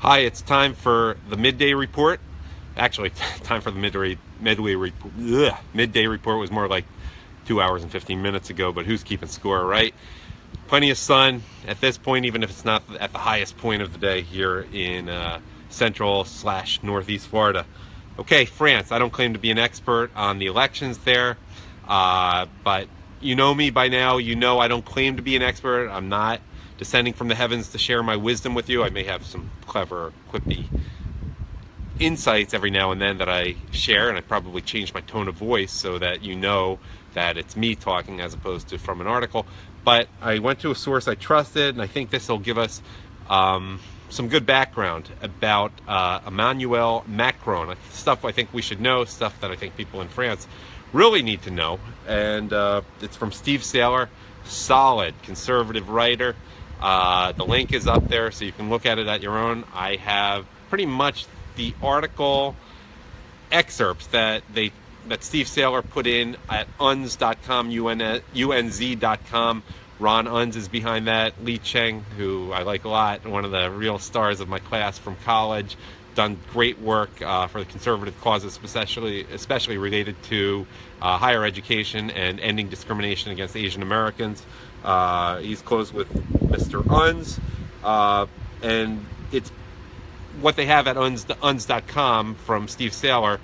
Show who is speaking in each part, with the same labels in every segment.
Speaker 1: Hi, it's time for the midday report. Actually, time for the midday report. Midday report was more like 2 hours and 15 minutes ago, but who's keeping score, right? Plenty of sun at this point, even if it's not at the highest point of the day here in central/northeast Florida. Okay, France. I don't claim to be an expert on the elections there, but you know me by now. You know I don't claim to be an expert. I'm not descending from the heavens to share my wisdom with you. I may have some clever, quippy insights every now and then that I share, and I probably change my tone of voice so that you know that it's me talking as opposed to from an article. But I went to a source I trusted, and I think this will give us some good background about Emmanuel Macron. Stuff I think we should know, stuff that I think people in France really need to know. And it's from Steve Saylor, solid conservative writer. The link is up there so you can look at it at your own. I have pretty much the article excerpts that Steve Saylor put in at unz.com, unz.com. Ron Unz is behind that. Li Cheng, who I like a lot, one of the real stars of my class from college, done great work for the conservative causes, especially related to higher education and ending discrimination against Asian Americans. He's close with Mr. Unz, and it's what they have at unz.com from Steve Saylor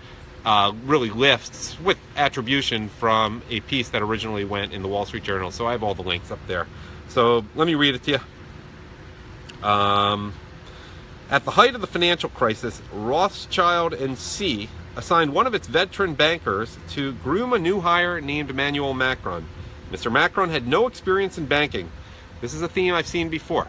Speaker 1: really lifts with attribution from a piece that originally went in the Wall Street Journal. So I have all the links up there. So let me read it to you. At the height of the financial crisis, Rothschild and C assigned one of its veteran bankers to groom a new hire named Emmanuel Macron. Mr. Macron had no experience in banking. This is a theme I've seen before.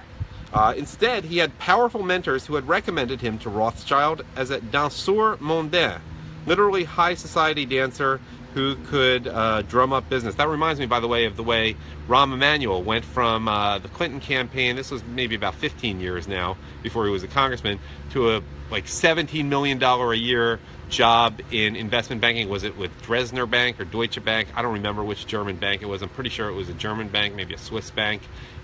Speaker 1: Instead, he had powerful mentors who had recommended him to Rothschild as a danseur mondain, literally high society dancer who could drum up business. That reminds me, by the way, of the way Rahm Emanuel went from the Clinton campaign, this was maybe about 15 years now, before he was a congressman, to a like $17 million a year job in investment banking. Was it with Dresdner Bank or Deutsche Bank? I don't remember which German bank it was. I'm pretty sure it was a German bank, maybe a Swiss bank.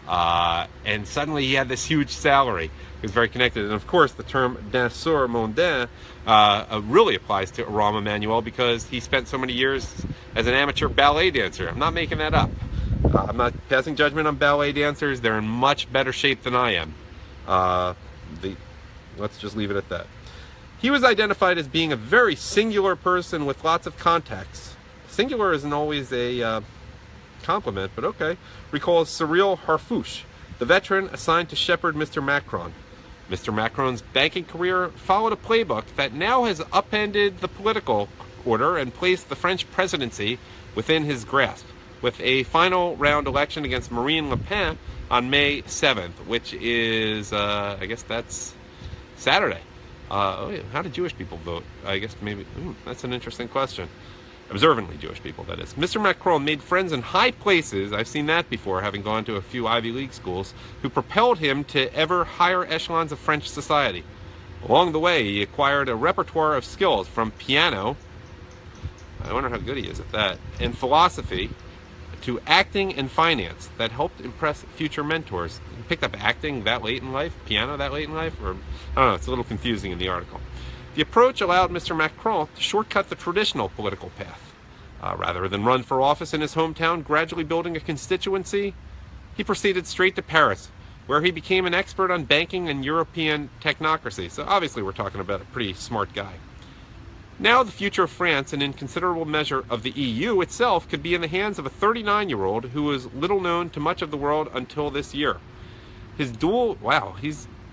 Speaker 1: And suddenly he had this huge salary. He was very connected. And of course, the term danseur mondain really applies to Rahm Emanuel because he spent so many years as an amateur ballet dancer. I'm not making that up. I'm not passing judgment on ballet dancers. They're in much better shape than I am. Let's just leave it at that. He was identified as being a very singular person with lots of contacts. Singular isn't always a compliment, but okay. Recalls Cyril Harfouche, the veteran assigned to shepherd Mr. Macron. Mr. Macron's banking career followed a playbook that now has upended the political order and placed the French presidency within his grasp, with a final round election against Marine Le Pen on May 7th, which is, I guess that's Saturday. How do Jewish people vote? I guess maybe, that's an interesting question. Observantly Jewish people, that is. Mr. Macron made friends in high places, I've seen that before, having gone to a few Ivy League schools, who propelled him to ever higher echelons of French society. Along the way, he acquired a repertoire of skills from piano, I wonder how good he is at that, and philosophy, to acting and finance that helped impress future mentors. He picked up acting that late in life, piano that late in life, or I don't know, it's a little confusing in the article. The approach allowed Mr. Macron to shortcut the traditional political path. Rather than run for office in his hometown, gradually building a constituency, he proceeded straight to Paris, where he became an expert on banking and European technocracy. So obviously we're talking about a pretty smart guy. Now the future of France, and in considerable measure of the EU itself, could be in the hands of a 39-year-old who was little known to much of the world until this year. His dual,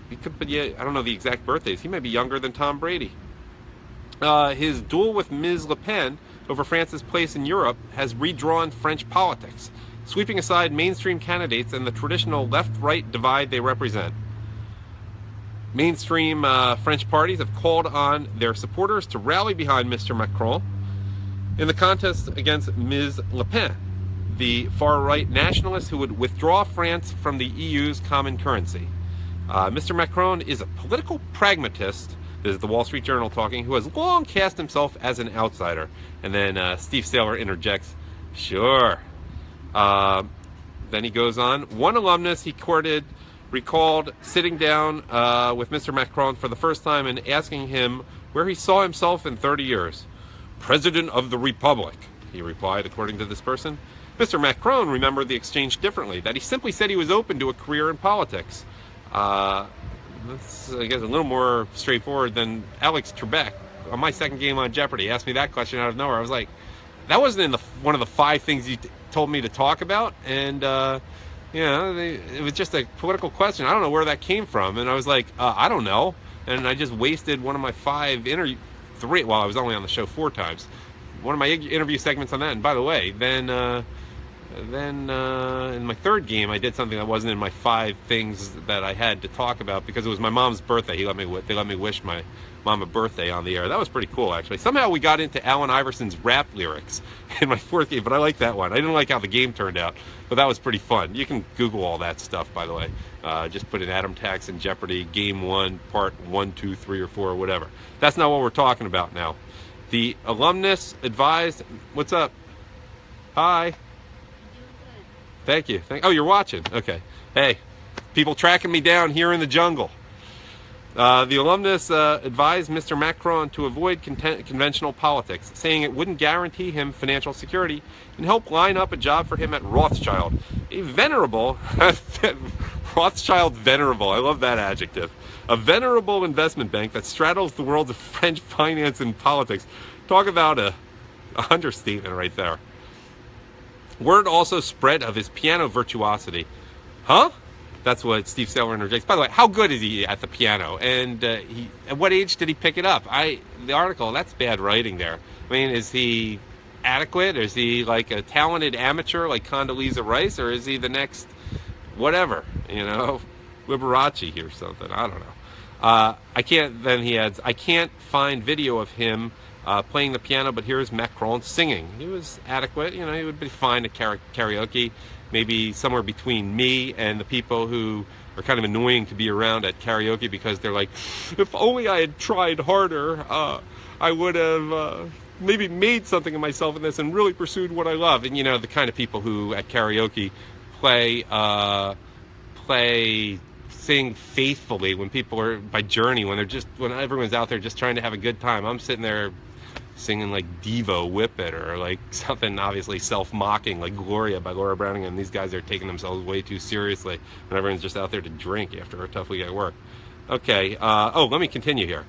Speaker 1: he could be, I don't know the exact birthdays, he may be younger than Tom Brady. His duel with Ms. Le Pen over France's place in Europe has redrawn French politics, sweeping aside mainstream candidates and the traditional left-right divide they represent. Mainstream French parties have called on their supporters to rally behind Mr. Macron in the contest against Ms. Le Pen, the far-right nationalist who would withdraw France from the EU's common currency. Mr. Macron is a political pragmatist, this is the Wall Street Journal talking, who has long cast himself as an outsider. And then Steve Saylor interjects, sure. Then he goes on, one alumnus he courted recalled sitting down with Mr. Macron for the first time and asking him where he saw himself in 30 years. President of the Republic, he replied, according to this person. Mr. Macron remembered the exchange differently, that he simply said he was open to a career in politics. That's, I guess, a little more straightforward than Alex Trebek on my second game on Jeopardy asked me that question out of nowhere. I was like, that wasn't in one of the 5 things you told me to talk about, and it was just a political question. I don't know where that came from, and I was like, I don't know, and I just wasted one of my 5 3. Well, I was only on the show 4 times. One of my interview segments on that, and by the way, then in my third game, I did something that wasn't in my 5 things that I had to talk about because it was my mom's birthday. They let me wish my mom a birthday on the air. That was pretty cool, actually. Somehow we got into Allen Iverson's rap lyrics in my 4th game, but I like that one. I didn't like how the game turned out, but that was pretty fun. You can Google all that stuff, by the way. Just put in Adam Tax and Jeopardy, Game 1, Part 1, 2, 3, or 4, or whatever. That's not what we're talking about now. The alumnus advised... What's up? Hi. Thank you. Oh, you're watching. Okay. Hey, people tracking me down here in the jungle. The alumnus advised Mr. Macron to avoid conventional politics, saying it wouldn't guarantee him financial security and help line up a job for him at Rothschild, a venerable, Rothschild venerable, I love that adjective, a venerable investment bank that straddles the worlds of French finance and politics. Talk about a understatement right there. Word also spread of his piano virtuosity. Huh? That's what Steve Saylor interjects. By the way, how good is he at the piano? And at what age did he pick it up? The article, that's bad writing there. I mean, is he adequate? Is he like a talented amateur like Condoleezza Rice? Or is he the next whatever, Liberace or something? I don't know. Then he adds, I can't find video of him playing the piano, but here's Macron singing. He was adequate. He would be fine at karaoke. Maybe somewhere between me and the people who are kind of annoying to be around at karaoke because they're like, if only I had tried harder, I would have maybe made something of myself in this and really pursued what I love. And the kind of people who at karaoke sing faithfully when people are by Journey, when everyone's out there just trying to have a good time. I'm sitting there singing like Devo, Whip It, or like something obviously self-mocking like Gloria by Laura Browning, and these guys are taking themselves way too seriously and everyone's just out there to drink after a tough week at work. Okay, let me continue here.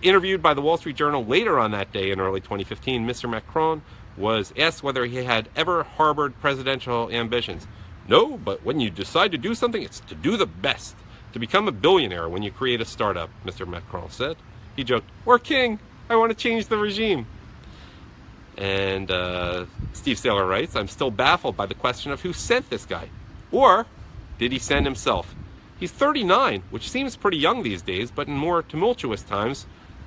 Speaker 1: Interviewed by the Wall Street Journal later on that day in early 2015, Mr. Macron was asked whether he had ever harbored presidential ambitions. No, but when you decide to do something, it's to do the best. To become a billionaire when you create a startup, Mr. Macron said. He joked, or king, I want to change the regime. And Steve Saylor writes, I'm still baffled by the question of who sent this guy. Or did he send himself? He's 39, which seems pretty young these days, but in more tumultuous times,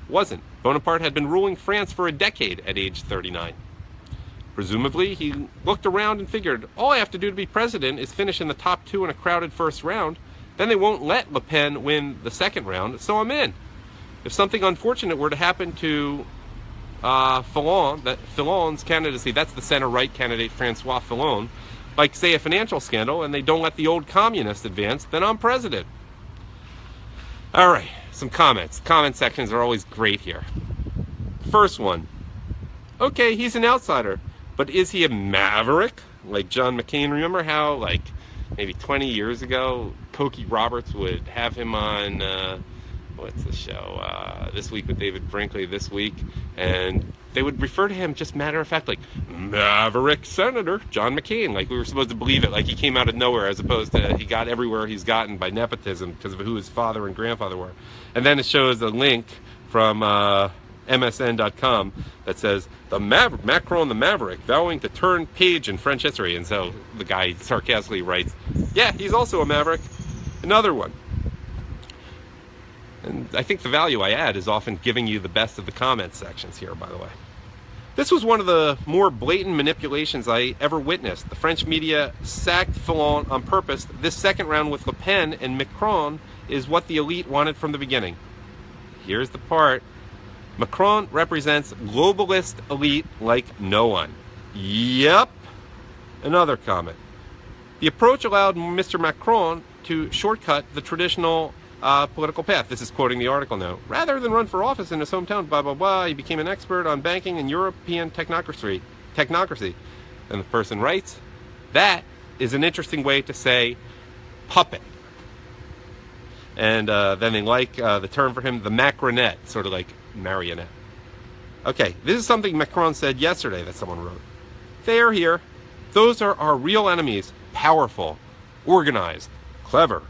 Speaker 1: wasn't. Bonaparte had been ruling France for a decade at age 39. Presumably, he looked around and figured, all I have to do to be president is finish in the top 2 in a crowded first round. Then they won't let Le Pen win the second round, so I'm in. If something unfortunate were to happen to Fillon's candidacy, that's the center-right candidate Francois Fillon, like, say, a financial scandal, and they don't let the old communist advance, then I'm president. All right, some comments. Comment sections are always great here. First one. Okay, he's an outsider, but is he a maverick? Like John McCain, remember how, like, maybe 20 years ago, Pokey Roberts would have him on... what's the show? This Week with David Brinkley, This Week, and they would refer to him just matter of fact like Maverick Senator John McCain, like we were supposed to believe it, like he came out of nowhere, as opposed to he got everywhere he's gotten by nepotism because of who his father and grandfather were. And then it shows a link from MSN.com that says Macron the Maverick vowing to turn page in French history, and so the guy sarcastically writes, yeah, he's also a maverick. Another one. And I think the value I add is often giving you the best of the comment sections here, by the way. This was one of the more blatant manipulations I ever witnessed. The French media sacked Fillon on purpose. This second round with Le Pen and Macron is what the elite wanted from the beginning. Here's the part. Macron represents globalist elite like no one. Yep. Another comment. The approach allowed Mr. Macron to shortcut the traditional political path. This is quoting the article now. Rather than run for office in his hometown, blah, blah, blah, he became an expert on banking and European technocracy. And the person writes, that is an interesting way to say puppet. And then they like the term for him, the Macronette, sort of like marionette. Okay, this is something Macron said yesterday that someone wrote. They are here. Those are our real enemies. Powerful, organized, clever,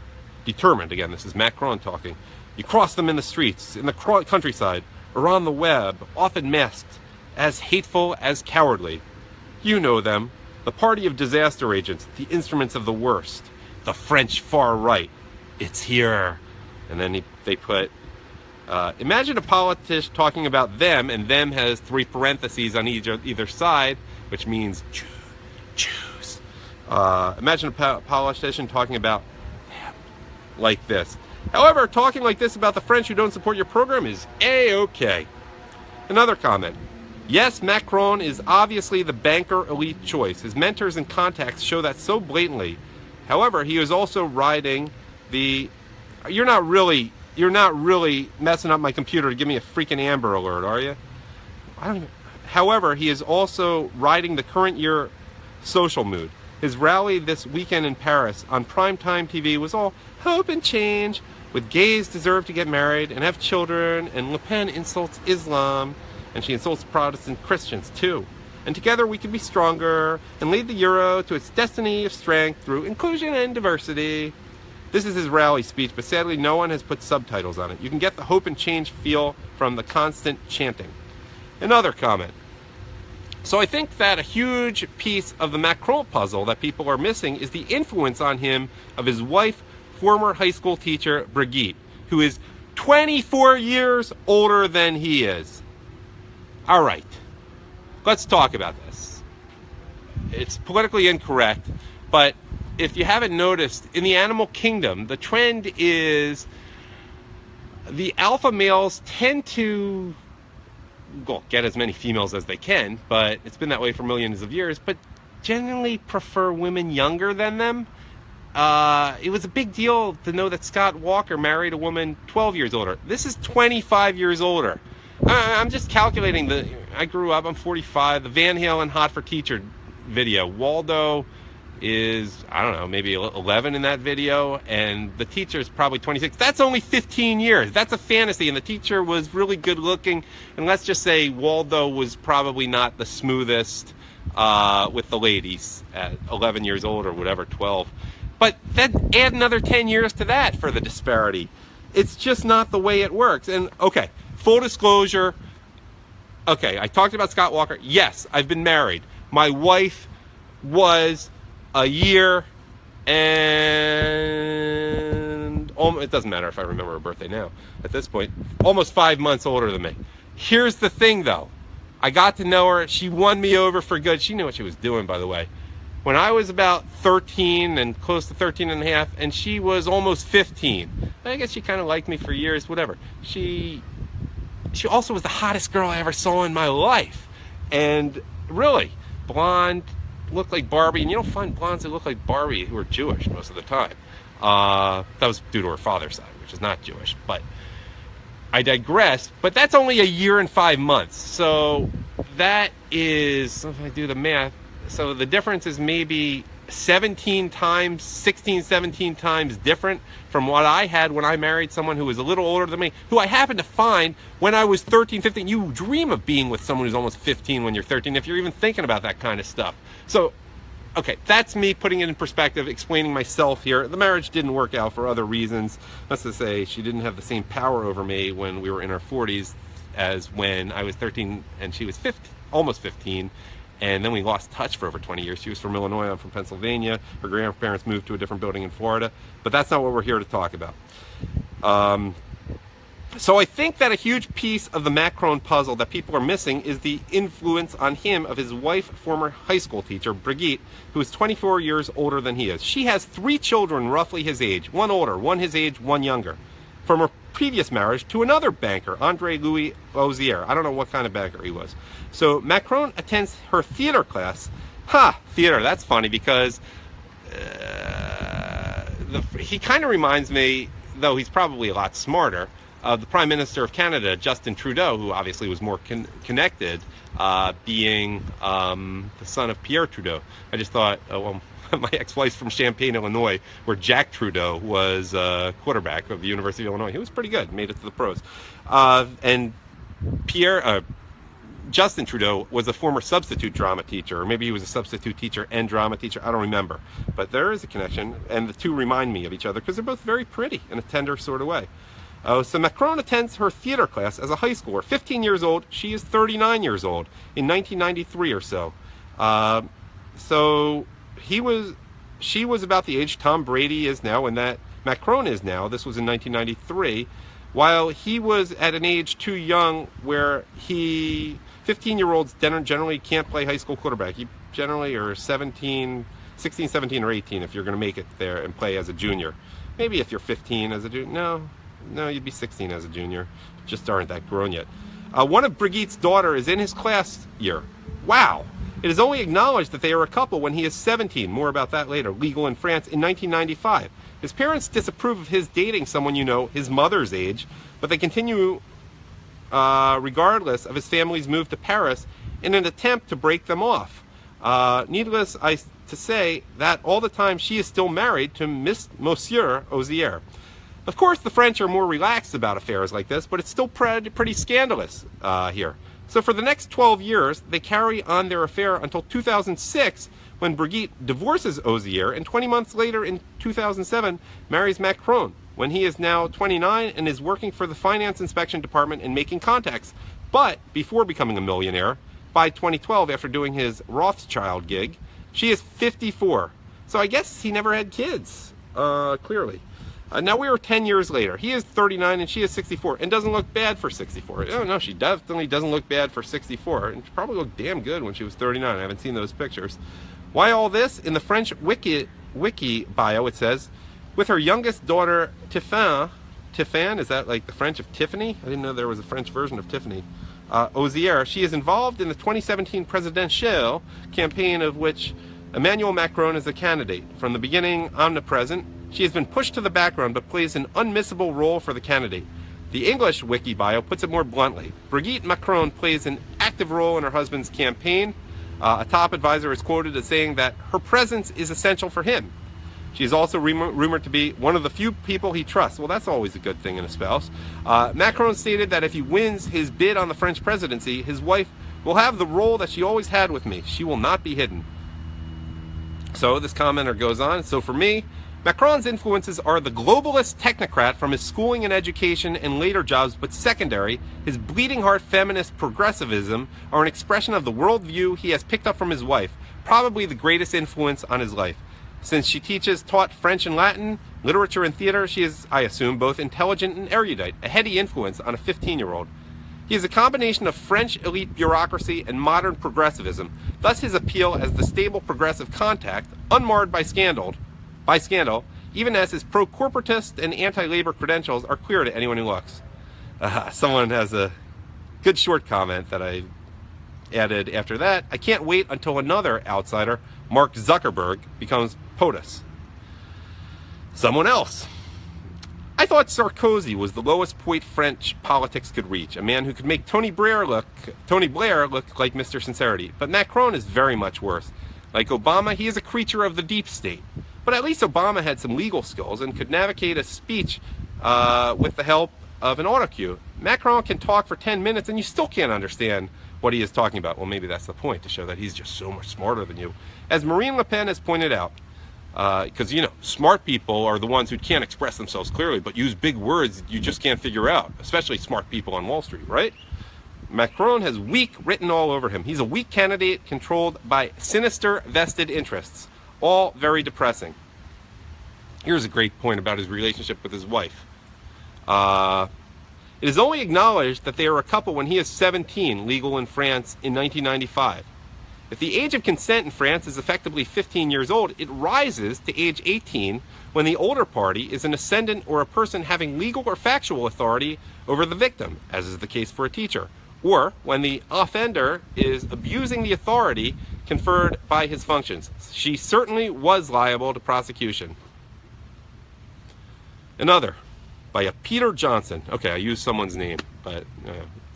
Speaker 1: determined. Again, this is Macron talking. You cross them in the streets, in the countryside, or on the web, often masked, as hateful as cowardly. You know them, the party of disaster agents, the instruments of the worst, the French far right. It's here. And then they put, imagine a politician talking about them, and them has 3 parentheses on either side, which means Jews. Imagine a politician talking about them like this. However, talking like this about the French who don't support your program is A-okay. Another comment. Yes, Macron is obviously the banker elite choice. His mentors and contacts show that so blatantly. However, he is also riding the... You're not really messing up my computer to give me a freaking Amber Alert, are you? However, he is also riding the current year social mood. His rally this weekend in Paris on primetime TV was all hope and change, with gays deserve to get married and have children, and Le Pen insults Islam, and she insults Protestant Christians too. And together we can be stronger and lead the euro to its destiny of strength through inclusion and diversity. This is his rally speech, but sadly no one has put subtitles on it. You can get the hope and change feel from the constant chanting. Another comment. So I think that a huge piece of the Macron puzzle that people are missing is the influence on him of his wife, former high school teacher Brigitte, who is 24 years older than he is. All right, let's talk about this. It's politically incorrect, but if you haven't noticed, in the animal kingdom, the trend is the alpha males tend to get as many females as they can, but it's been that way for millions of years, but generally prefer women younger than them. It was a big deal to know that Scott Walker married a woman 12 years older. This is 25 years older. I'm just calculating I grew up, I'm 45, the Van Halen Hot for Teacher video. Waldo is, I don't know, maybe 11 in that video, and the teacher is probably 26. That's only 15 years. That's a fantasy, and the teacher was really good looking, and let's just say Waldo was probably not the smoothest with the ladies at 11 years old or whatever, 12. But then add another 10 years to that for the disparity. It's just not the way it works. And okay, full disclosure, okay, I talked about Scott Walker. Yes, I've been married. My wife was a year and it doesn't matter if I remember her birthday now at this point, almost 5 months older than me. Here's the thing though, I got to know her. She won me over for good. She knew what she was doing, by the way. When I was about 13 and close to 13 and a half, and she was almost 15. I guess she kind of liked me for years, whatever. She also was the hottest girl I ever saw in my life. And really, blonde, looked like Barbie, and you don't find blondes that look like Barbie who are Jewish most of the time. That was due to her father's side, which is not Jewish, but I digress. But that's only a year and 5 months, so that is, if I do the math, so the difference is maybe 17 times, 16, 17 times different from what I had when I married someone who was a little older than me, who I happened to find when I was 13, 15. You dream of being with someone who's almost 15 when you're 13, if you're even thinking about that kind of stuff. So, okay, that's me putting it in perspective, explaining myself here. The marriage didn't work out for other reasons. That's to say, she didn't have the same power over me when we were in our 40s as when I was 13 and she was 15, almost 15. And then we lost touch for over 20 years. She was from Illinois, I'm from Pennsylvania. Her grandparents moved to a different building in Florida. But that's not what we're here to talk about. So I think that a huge piece of the Macron puzzle that people are missing is the influence on him of his wife, former high school teacher, Brigitte, who is 24 years older than he is. She has 3 children roughly his age, one older, one his age, one younger, from her previous marriage to another banker, Andre Louis Ozier. I don't know what kind of banker he was. So Macron attends her theater class. Theater, that's funny because he kind of reminds me, though he's probably a lot smarter, of the Prime Minister of Canada, Justin Trudeau, who obviously was more connected, being the son of Pierre Trudeau. I just thought, my ex-wife's from Champaign, Illinois, where Jack Trudeau was quarterback of the University of Illinois. He was pretty good, made it to the pros. And Justin Trudeau was a former substitute drama teacher, or maybe he was a substitute teacher and drama teacher. I don't remember. But there is a connection, and the two remind me of each other because they're both very pretty in a tender sort of way. So Macron attends her theater class as a high schooler. 15 years old. She is 39 years old in 1993 or so. So she was about the age Tom Brady is now and that Macron is now. This was in 1993. While he was at an age too young where 15-year-olds generally can't play high school quarterback. You generally are 16, 17, or 18 if you're going to make it there and play as a junior. Maybe if you're 15 as a junior. No, you'd be 16 as a junior. Just aren't that grown yet. One of Brigitte's daughter is in his class year. Wow. It is only acknowledged that they are a couple when he is 17. More about that later. Legal in France in 1995. His parents disapprove of his dating someone his mother's age, but they continue regardless of his family's move to Paris in an attempt to break them off. Needless to say that all the time she is still married to Monsieur Ozier. Of course, the French are more relaxed about affairs like this, but it's still pretty scandalous here. So for the next 12 years, they carry on their affair until 2006, when Brigitte divorces Ozier, and 20 months later in 2007, marries Macron, when he is now 29 and is working for the Finance Inspection Department and making contacts. But before becoming a millionaire, by 2012, after doing his Rothschild gig, she is 54. So I guess he never had kids, clearly. Now we are 10 years later. He is 39 and she is 64 and doesn't look bad for 64. Oh no, she definitely doesn't look bad for 64, and she probably looked damn good when she was 39. I haven't seen those pictures. Why all this? In the French wiki bio it says, with her youngest daughter Tiffany, is that like the French of Tiffany? I didn't know there was a French version of Tiffany. Ozier, she is involved in the 2017 presidential campaign of which Emmanuel Macron is a candidate. From the beginning, omnipresent, she has been pushed to the background but plays an unmissable role for the candidate. The English wiki bio puts it more bluntly. Brigitte Macron plays an active role in her husband's campaign. A top advisor is quoted as saying that her presence is essential for him. She is also rumored to be one of the few people he trusts. Well, that's always a good thing in a spouse. Macron stated that if he wins his bid on the French presidency, his wife will have the role that she always had with me. She will not be hidden. So this commenter goes on. So for me, Macron's influences are the globalist technocrat from his schooling and education and later jobs, but secondary, his bleeding heart feminist progressivism are an expression of the worldview he has picked up from his wife, probably the greatest influence on his life. Since she taught French and Latin, literature and theater, she is, I assume, both intelligent and erudite, a heady influence on a 15-year-old. He is a combination of French elite bureaucracy and modern progressivism, thus his appeal as the stable progressive contact, unmarred by scandal, even as his pro-corporatist and anti-labor credentials are clear to anyone who looks. Someone has a good short comment that I added after that. I can't wait until another outsider, Mark Zuckerberg, becomes POTUS. Someone else. I thought Sarkozy was the lowest point French politics could reach, a man who could make Tony Blair look like Mr. Sincerity. But Macron is very much worse. Like Obama, he is a creature of the deep state. But at least Obama had some legal skills and could navigate a speech with the help of an autocue. Macron can talk for 10 minutes and you still can't understand what he is talking about. Well, maybe that's the point, to show that he's just so much smarter than you. As Marine Le Pen has pointed out, because, you know, smart people are the ones who can't express themselves clearly, but use big words you just can't figure out, especially smart people on Wall Street, right? Macron has weak written all over him. He's a weak candidate controlled by sinister vested interests, all very depressing. Here's a great point about his relationship with his wife. It is only acknowledged that they are a couple when he is 17, legal in France in 1995. If the age of consent in France is effectively 15 years old, it rises to age 18 when the older party is an ascendant or a person having legal or factual authority over the victim, as is the case for a teacher, or when the offender is abusing the authority conferred by his functions. She certainly was liable to prosecution. Another, by a Peter Johnson. Okay, I used someone's name, but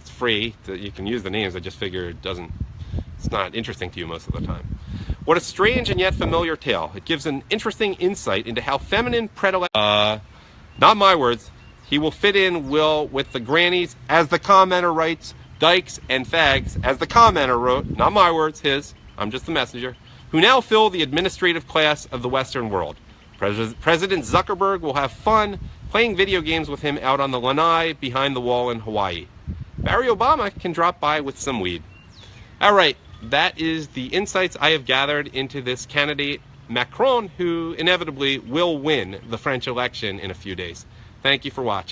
Speaker 1: it's free. You can use the names. I just figure it's not interesting to you most of the time. What a strange and yet familiar tale. It gives an interesting insight into how feminine predilection, not my words, he will fit in with the grannies, as the commenter writes, dykes and fags, as the commenter wrote, not my words, his, I'm just the messenger, who now fill the administrative class of the Western world. President Zuckerberg will have fun playing video games with him out on the lanai behind the wall in Hawaii. Barry Obama can drop by with some weed. All right, that is the insights I have gathered into this candidate, Macron, who inevitably will win the French election in a few days. Thank you for watching.